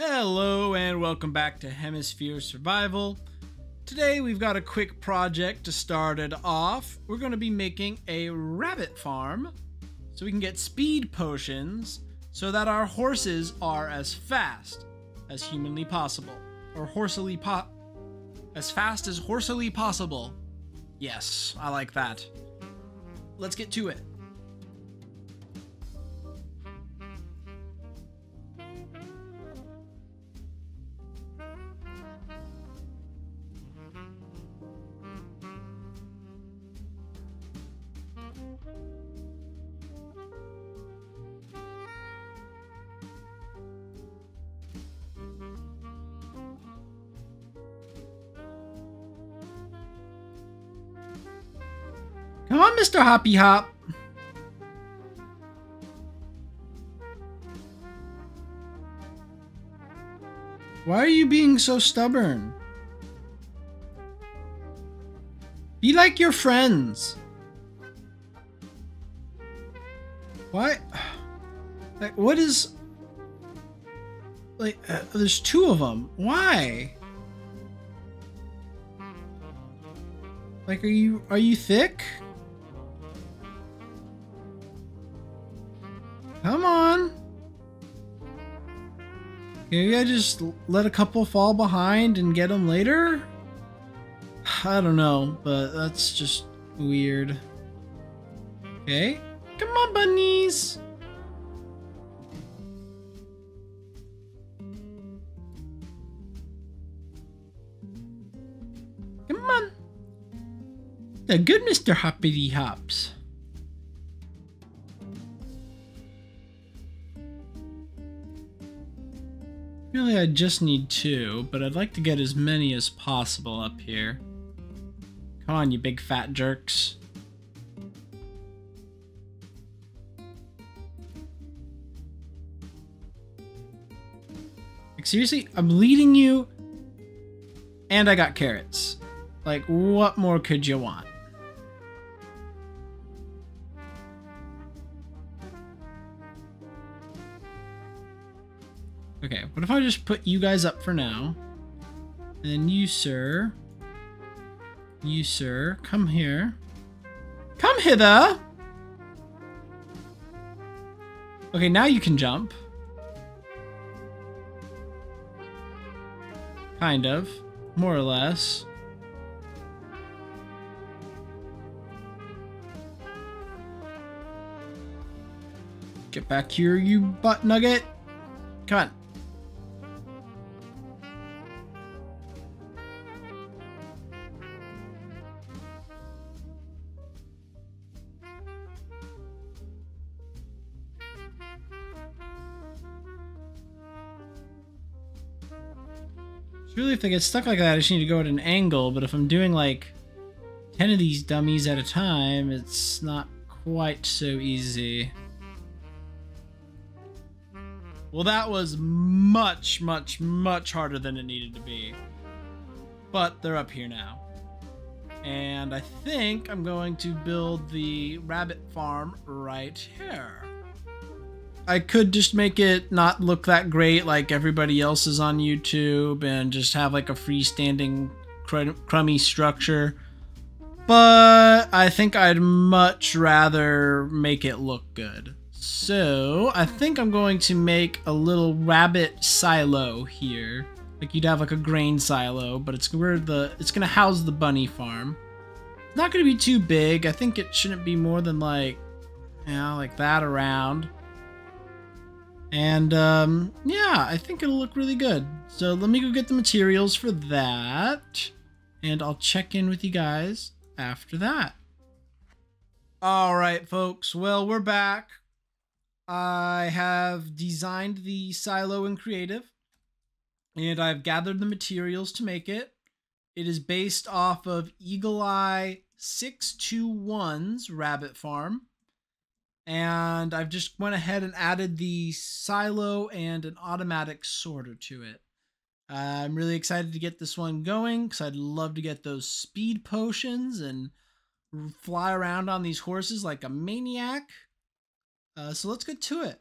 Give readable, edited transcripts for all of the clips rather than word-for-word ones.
Hello and welcome back to Hemisphere Survival. Today we've got a quick project to start it off. We're going to be making a rabbit farm so we can get speed potions so that our horses are as fast as humanly possible. Or as fast as horsily possible. Yes, I like that. Let's get to it. Come on, Mr. Hoppy Hop. Why are you being so stubborn? Be like your friends. Why? Like, what is... Like, there's two of them. Why? Like, are you thick? Come on. Maybe I just let a couple fall behind and get them later? I don't know, but that's just weird. Okay. Come on, bunnies. Come on. The good Mr. Hoppity Hops. Really, I just need two, but I'd like to get as many as possible up here. Come on, you big fat jerks. Like, seriously? I'm leading you, and I got carrots. Like, what more could you want? Okay, what if I just put you guys up for now? And you, sir, come here. Come hither! Okay, now you can jump. Kind of. More or less. Get back here, you butt nugget. Come on. Really, if they get stuck like that, I just need to go at an angle, but if I'm doing like 10 of these dummies at a time, it's not quite so easy. Well, that was much, much, much harder than it needed to be. But they're up here now. And I think I'm going to build the rabbit farm right here. I could just make it not look that great like everybody else's on YouTube and just have like a freestanding crummy structure. But I think I'd much rather make it look good. So I think I'm going to make a little rabbit silo here. Like you'd have like a grain silo, but it's gonna house the bunny farm. It's not gonna be too big. I think it shouldn't be more than like, you know, like that around. And, yeah, I think it'll look really good. So let me go get the materials for that. And I'll check in with you guys after that. Alright, folks. Well, we're back. I have designed the silo in Creative. And I've gathered the materials to make it. It is based off of Eagle Eye 621's Rabbit Farm. And I've just went ahead and added the silo and an automatic sorter to it. I'm really excited to get this one going because I'd love to get those speed potions and fly around on these horses like a maniac. So let's get to it.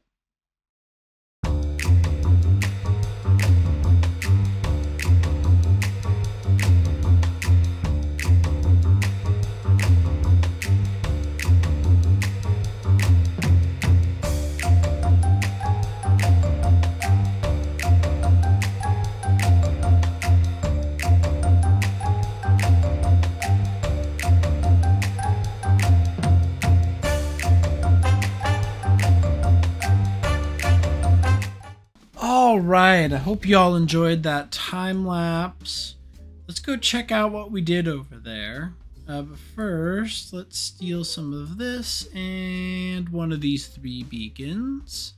right, I hope y'all enjoyed that time lapse. Let's go check out what we did over there. But first, let's steal some of this and one of these 3 beacons.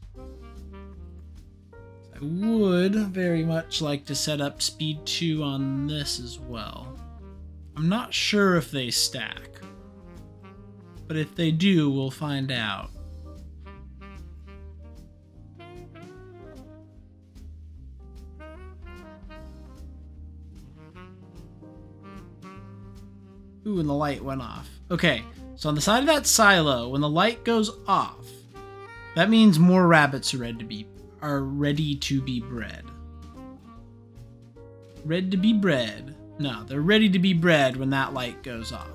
I would very much like to set up speed 2 on this as well. I'm not sure if they stack, but if they do, we'll find out. Ooh, and the light went off. Okay, so on the side of that silo, when the light goes off, that means more rabbits are ready to be bred. Ready to be bred. No, they're ready to be bred when that light goes off.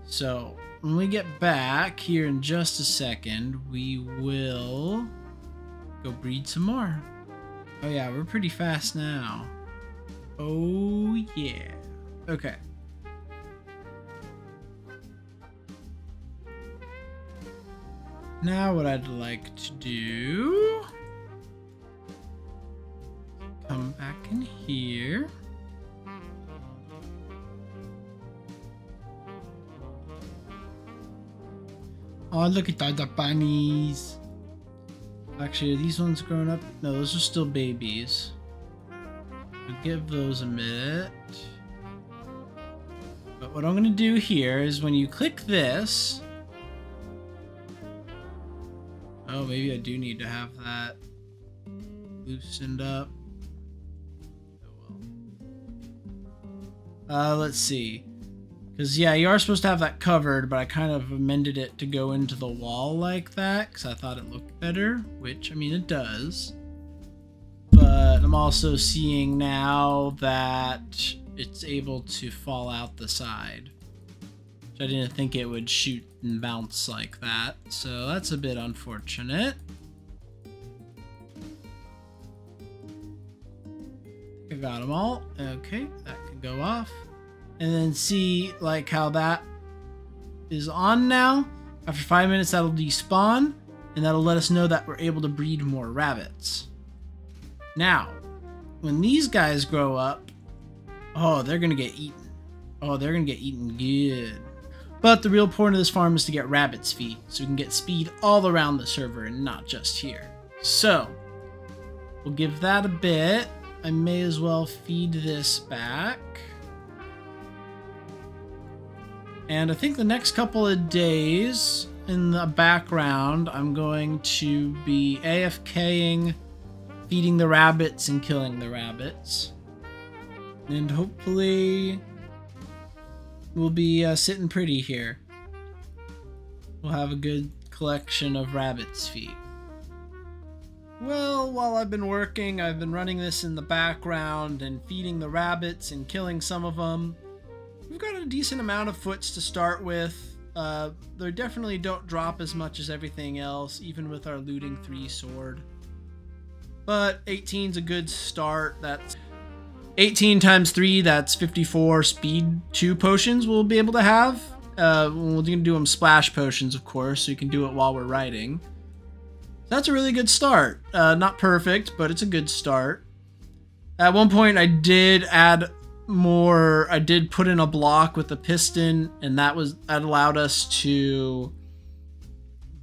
So when we get back here in just a second, we will go breed some more. Oh yeah, we're pretty fast now. Oh yeah. Okay. Now what I'd like to do, come back in here. Oh, look at all the bunnies. Actually, are these ones grown up? No, those are still babies. I'll give those a minute. But what I'm going to do here is when you click this, oh, maybe I do need to have that loosened up. Oh well. Let's see. Because, yeah, you are supposed to have that covered, but I kind of amended it to go into the wall like that, because I thought it looked better, which, I mean, it does. But I'm also seeing now that it's able to fall out the side. I didn't think it would shoot and bounce like that, so that's a bit unfortunate. I got them all. Okay, that can go off. And then see like how that is on now. After 5 minutes, that'll despawn, and that'll let us know that we're able to breed more rabbits. Now, when these guys grow up, oh, they're gonna get eaten. Oh, they're gonna get eaten good. But the real point of this farm is to get rabbit's feet, so we can get speed all around the server and not just here. So, we'll give that a bit. I may as well feed this back. And I think the next couple of days, in the background, I'm going to be AFKing, feeding the rabbits and killing the rabbits. And hopefully we'll be sitting pretty here. We'll have a good collection of rabbit's feet. Well, while I've been working, I've been running this in the background and feeding the rabbits and killing some of them. We've got a decent amount of foots to start with. They definitely don't drop as much as everything else, even with our looting 3 sword. But 18's a good start. That's 18 times 3, that's 54 speed 2 potions we'll be able to have. We're going to do them splash potions, of course, so you can do it while we're riding. That's a really good start. Not perfect, but it's a good start. At one point, I did add more. I did put in a block with a piston, and that allowed us to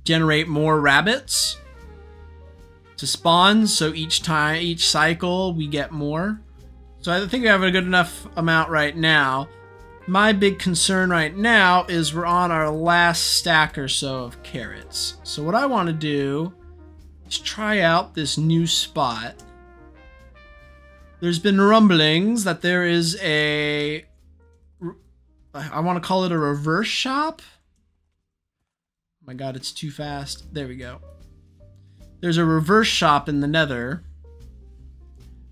generate more rabbits to spawn. So each cycle, we get more. So I think we have a good enough amount right now. My big concern right now is we're on our last stack or so of carrots. So what I want to do is try out this new spot. There's been rumblings that there is I want to call it a reverse shop. Oh my god, it's too fast. There we go. There's a reverse shop in the Nether.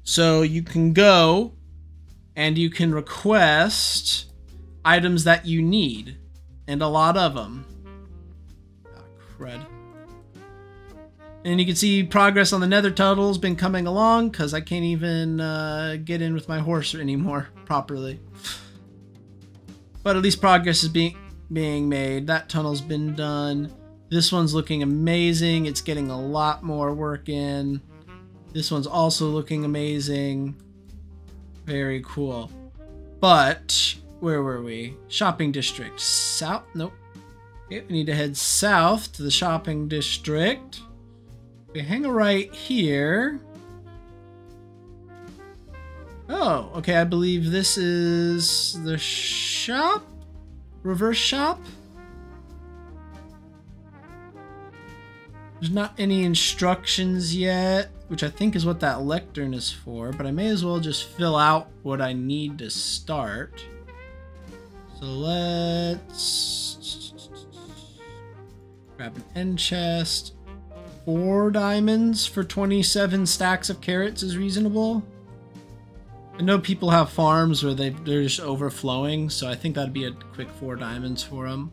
So you can go and you can request items that you need, and a lot of them. Oh, crud. And you can see progress on the Nether tunnel's been coming along, because I can't even get in with my horse anymore properly. But at least progress is being made. That tunnel's been done. This one's looking amazing. It's getting a lot more work in. This one's also looking amazing. Very cool. But where were we? Shopping district. South? Nope. Okay, we need to head south to the shopping district. We hang a right here. Oh, okay, I believe this is the shop? Reverse shop? There's not any instructions yet, which I think is what that lectern is for, but I may as well just fill out what I need to start. So let's grab an end chest. 4 diamonds for 27 stacks of carrots is reasonable. I know people have farms where they're just overflowing, so I think that'd be a quick 4 diamonds for them.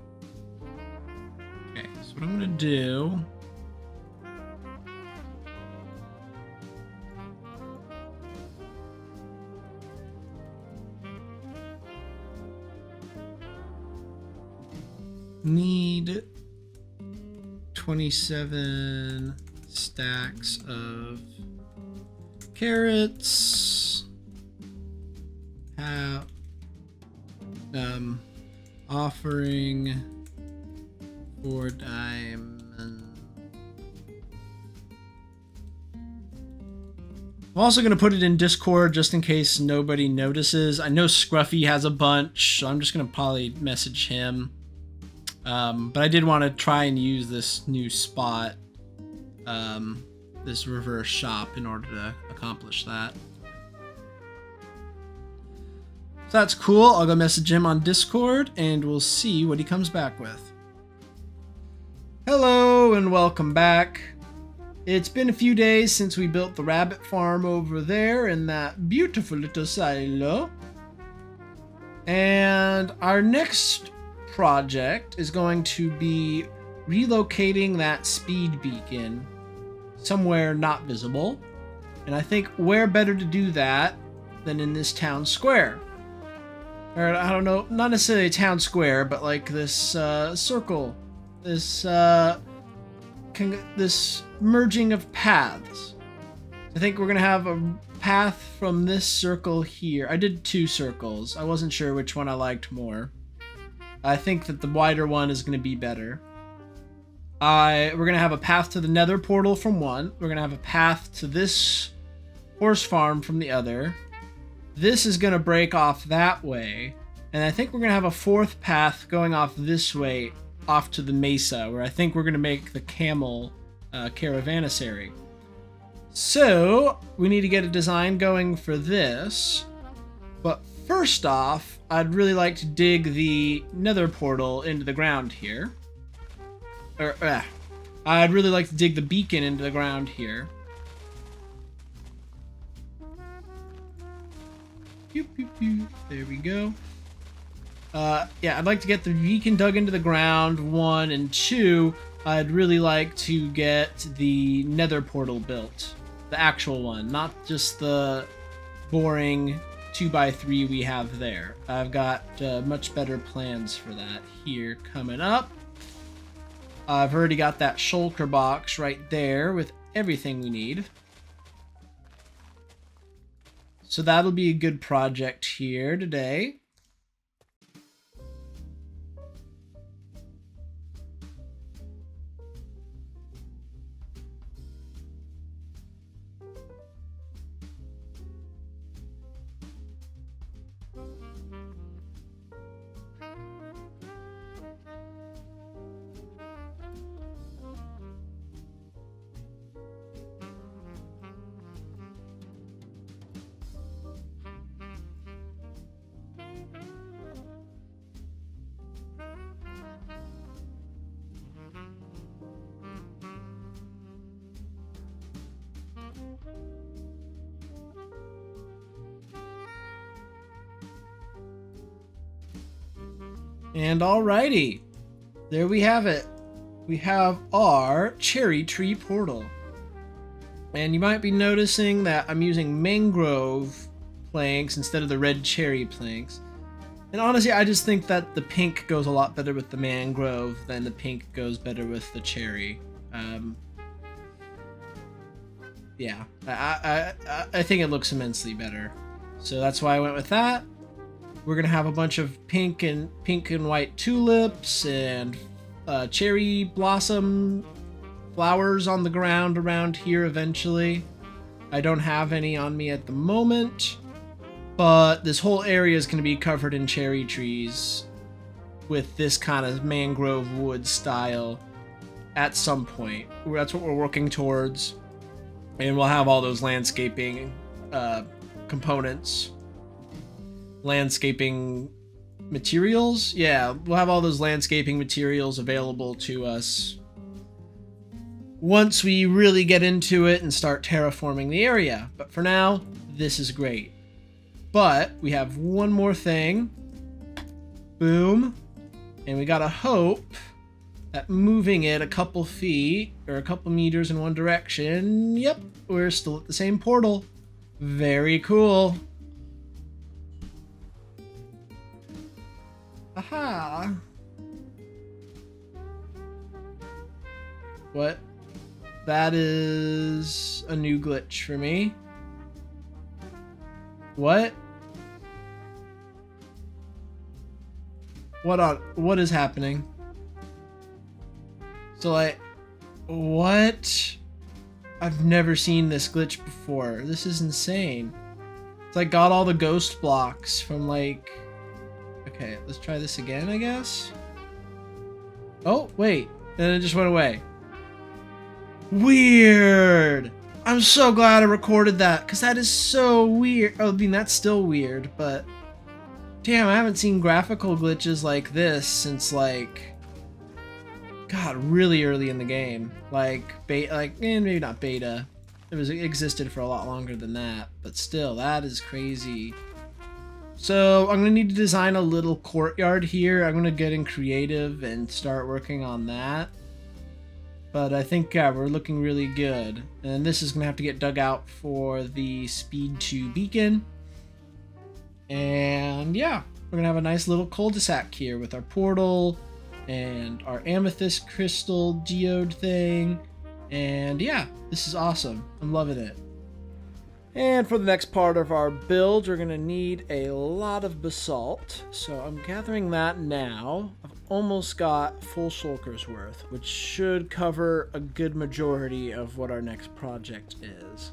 Okay, so what I'm gonna do... need 27 stacks of carrots. Have offering 4 diamonds. I'm also going to put it in Discord just in case nobody notices. I know Scruffy has a bunch, so I'm just going to probably message him. But I did want to try and use this new spot, this reverse shop, in order to accomplish that. So that's cool. I'll go message him on Discord and we'll see what he comes back with. Hello and welcome back. It's been a few days since we built the rabbit farm over there in that beautiful little silo. And our next project is going to be relocating that speed beacon somewhere not visible. And I think where better to do that than in this town square. Or I don't know, not necessarily a town square, but like this circle, this this merging of paths. I think we're gonna have a path from this circle here. I did 2 circles. I wasn't sure which one I liked more. I think that the wider one is gonna be better. We're gonna have a path to the Nether portal from one. We're gonna have a path to this horse farm from the other. This is going to break off that way, and I think we're going to have a 4th path going off this way, off to the mesa, where I think we're going to make the camel caravanserai. So, we need to get a design going for this, but first off, I'd really like to dig the Nether portal into the ground here. I'd really like to dig the beacon into the ground here. Pew, pew, pew. There we go. Yeah, I'd like to get the beacon dug into the ground, 1, and 2, I'd really like to get the Nether portal built. The actual one, not just the boring 2x3 we have there. I've got much better plans for that here coming up. I've already got that shulker box right there with everything we need. So that'll be a good project here today. And alrighty, there we have it. We have our cherry tree portal. And you might be noticing that I'm using mangrove planks instead of the red cherry planks. And honestly, I just think that the pink goes a lot better with the mangrove than the pink goes better with the cherry. yeah, I think it looks immensely better. So that's why I went with that. We're gonna have a bunch of pink and white tulips and cherry blossom flowers on the ground around here eventually. I don't have any on me at the moment, but this whole area is gonna be covered in cherry trees with this kind of mangrove wood style at some point. That's what we're working towards. And we'll have all those landscaping components. Landscaping materials? Yeah, we'll have all those landscaping materials available to us once we really get into it and start terraforming the area. But for now, this is great. But we have one more thing. Boom. And we gotta hope that moving it a couple feet or a couple meters in one direction, yep, we're still at the same portal. Very cool. Aha. What? That is a new glitch for me. What? What is happening? So like, what? I've never seen this glitch before. This is insane. It's like got all the ghost blocks from like, okay, let's try this again, I guess. Oh, wait, and it just went away. Weird. I'm so glad I recorded that, because that is so weird. Oh, I mean, that's still weird, but damn, I haven't seen graphical glitches like this since like, God, really early in the game. Like maybe not beta. It existed for a lot longer than that, but still, that is crazy. So I'm gonna need to design a little courtyard here. I'm gonna get in creative and start working on that. But I think, yeah, we're looking really good. And this is gonna have to get dug out for the speed 2 beacon. And yeah, we're gonna have a nice little cul-de-sac here with our portal and our amethyst crystal geode thing. And yeah, this is awesome. I'm loving it. And for the next part of our build, we're gonna need a lot of basalt. So I'm gathering that now. I've almost got full shulkers worth, which should cover a good majority of what our next project is.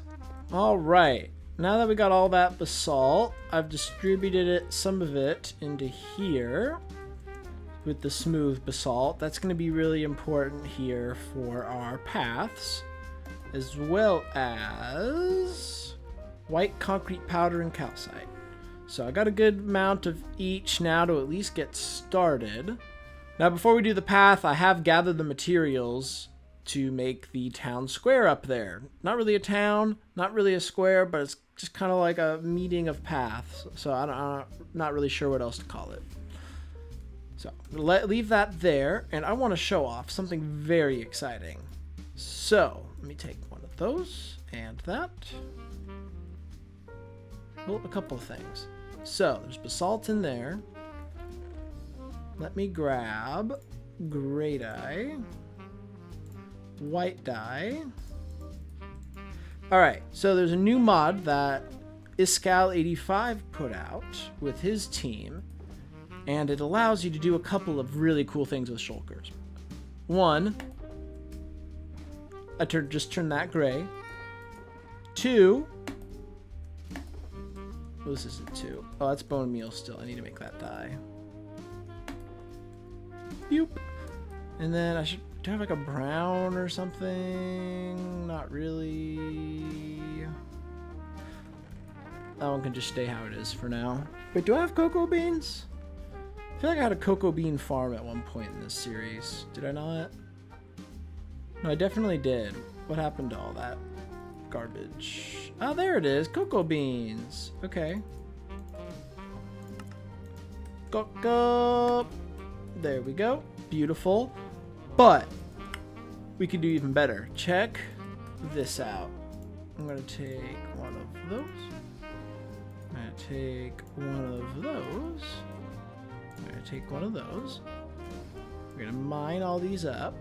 All right, now that we got all that basalt, I've distributed some of it into here with the smooth basalt. That's going to be really important here for our paths, as well as white concrete powder and calcite. So I got a good amount of each now to at least get started. Now before we do the path, I have gathered the materials to make the town square up there. Not really a town, not really a square, but it's just kind of like a meeting of paths. So I'm not really sure what else to call it. So leave that there, and I want to show off something very exciting. So let me take one of those and that. Well, a couple of things. So there's basalt in there. Let me grab gray dye, white dye. All right, so there's a new mod that Iskal85 put out with his team, and it allows you to do a couple of really cool things with shulkers. One, just turn that gray. Two, oh, this isn't two. Oh, that's bone meal still. I need to make that dye. Boop. And then I should do I have like a brown or something. Not really. That one can just stay how it is for now. Wait, do I have cocoa beans? I feel like I had a cocoa bean farm at one point in this series. Did I not? No, I definitely did. What happened to all that garbage? Oh, there it is. Cocoa beans. Okay. Cocoa. There we go. Beautiful. But we could do even better. Check this out. I'm going to take one of those. I'm going to take one of those. I'm going to take one of those. We're going to mine all these up.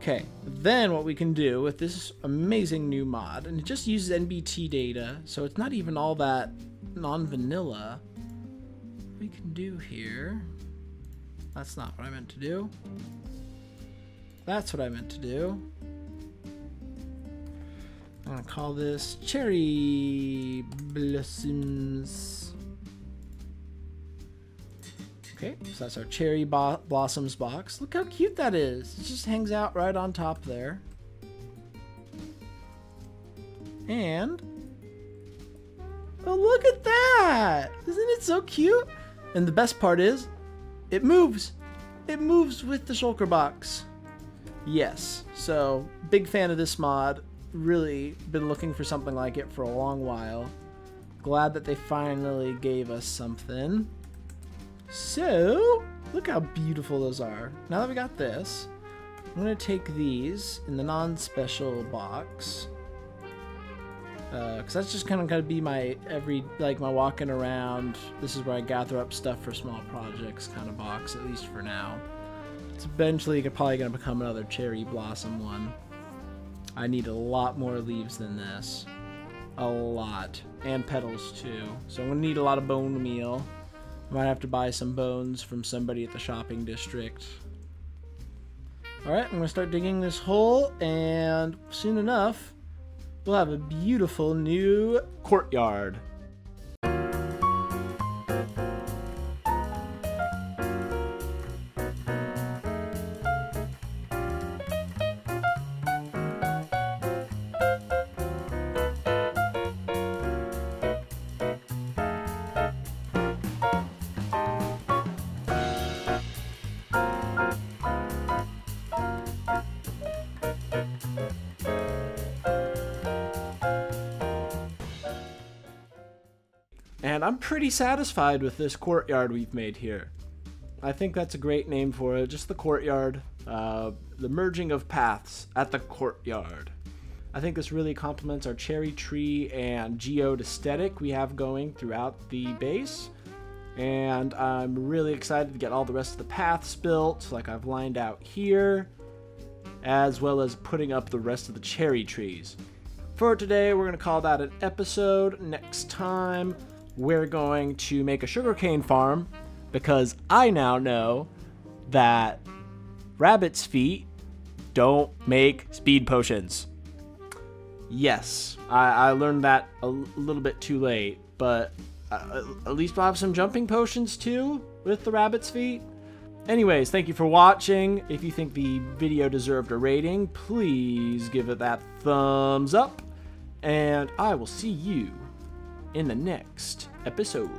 Okay, then what we can do with this amazing new mod, and it just uses NBT data, so it's not even all that non-vanilla. What we can do here, that's not what I meant to do. That's what I meant to do. I'm gonna call this Cherry Blossoms. Okay, so that's our Cherry Blossoms box. Look how cute that is. It just hangs out right on top there. And, oh, look at that! Isn't it so cute? And the best part is, it moves. It moves with the shulker box. Yes, so big fan of this mod. Really been looking for something like it for a long while. Glad that they finally gave us something. So, look how beautiful those are. Now that we got this, I'm going to take these in the non-special box. Because that's just kind of going to be my my walking around, this is where I gather up stuff for small projects kind of box, at least for now. It's eventually probably going to become another cherry blossom one. I need a lot more leaves than this. A lot. And petals too. So I'm going to need a lot of bone meal. Might have to buy some bones from somebody at the shopping district. Alright, I'm going to start digging this hole, and soon enough, we'll have a beautiful new courtyard. And I'm pretty satisfied with this courtyard we've made here. I think that's a great name for it, just the courtyard. The merging of paths at the courtyard. I think this really complements our cherry tree and geode aesthetic we have going throughout the base. And I'm really excited to get all the rest of the paths built, like I've lined out here, as well as putting up the rest of the cherry trees. For today, we're going to call that an episode. Next time, we're going to make a sugarcane farm, because I now know that rabbit's feet don't make speed potions. Yes, I learned that a little bit too late, but at least we'll have some jumping potions too with the rabbit's feet. Anyways, thank you for watching. If you think the video deserved a rating, please give it that thumbs up, and I will see you in the next episode.